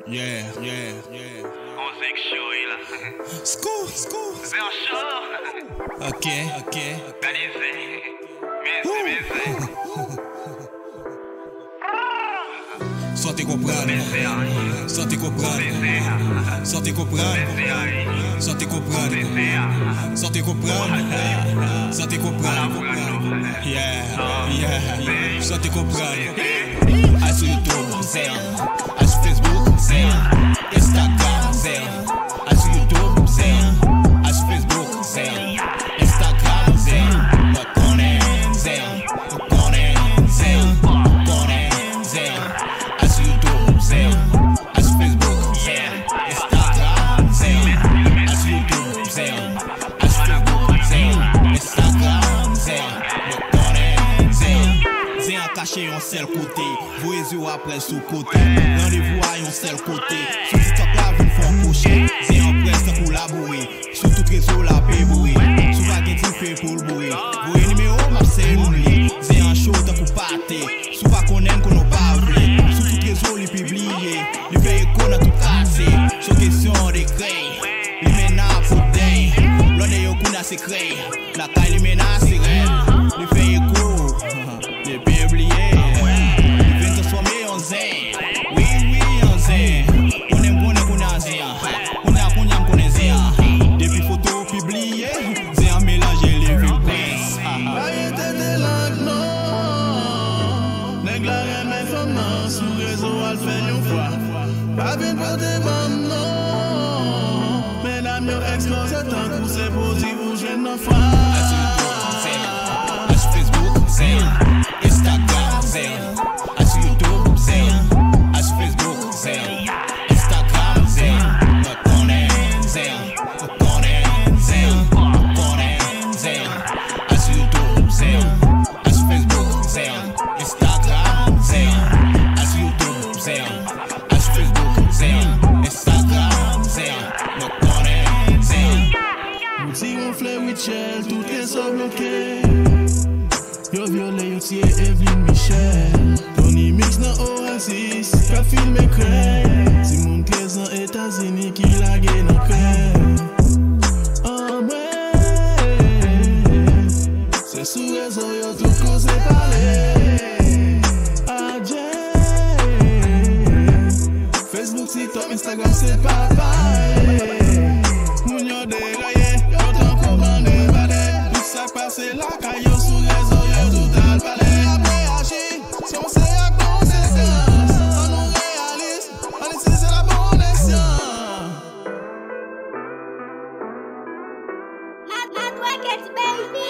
Yeah. On sait que chaud là. School. C'est un chaud. Ok. Balisé. Baisé. Santé comprendre. Santé comprendre. Santé comprendre. Santé comprendre. Santé comprendre. Santé comprendre. Yeah. Santé comprendre. I see YouTube, Zé. I see Facebook, Zé. Instagram, Zé. I see YouTube, Zé. I see Facebook, Zé. Instagram, Zé. Conen, Zé. Conen, Zé. Conen, Zé. I see YouTube, Zé. I see Facebook, Zé. Instagram, Zé. I see YouTube, Zé. I see Facebook, Zé. Instagram, Zé. Conen, Zé. Zé a caché un seul côté. Voyez-vous après sous côté. Rendez-vous à un seul côté. Sous TikTok la ville font coucher. Zé en presse pour la bouée. Sous tout réseau la paix bouée. Sous baguette il fait pour le bouée. Voyez numéro m'a c'est l'oubli. Zé en chaud pour pâté. Sous pas connaître qu'on n'a pas voulu. Sous tout réseau les publié. Les veilles qu'on a tout cassé. Sur question de créer. Les menaces pour day. L'on est au coup d'un secret. La taille les menaces c'est réel. Les veilles courent. Les publiés. Les vins transformés en zin. Oui, en zin. On aime qu'on a zin. On a qu'on est zin. Depuis photos publiées, zin a mélangé les vins prince. Aïe t'es langue non. Nèg la remet femme non. Sous réseau al fait une fois. Pas bien pour tes mamans non. Mesdames yo explose tant que c'est positif ou jeune enfant. Facebook, Zé. Instagram, Zé. I see YouTube, Zé. I see Facebook, Zé. Instagram, Zé. Conen, Zé. Conen, Zé. Conen, Zé. I see YouTube, Zé. I see Facebook, Zé. Instagram, Zé. I see YouTube, Zé. I see Facebook, Zé. Instagram, Zé. Conen, Zé. Si on fleur Michel, tout est so bloqué. Yo violé, yo tié Evelyn Michel. Tony Mix dans Oasis, qu'a filmé crème. Si mon 13 ans États-Unis qui l'a gagné dans crème. Oh ouais, c'est sous réseau, yo tout causé parler. Adjé, Facebook, TikTok, Instagram, c'est pas pareil. Moun yo déraillé, yo t'en commandé, balai. Tout ça passé là, caillou sous réseau, yo tout al balai. Après agir, si on sait à conséquence, on nous réalise, on est c'est la bonne escient. Not work it, baby.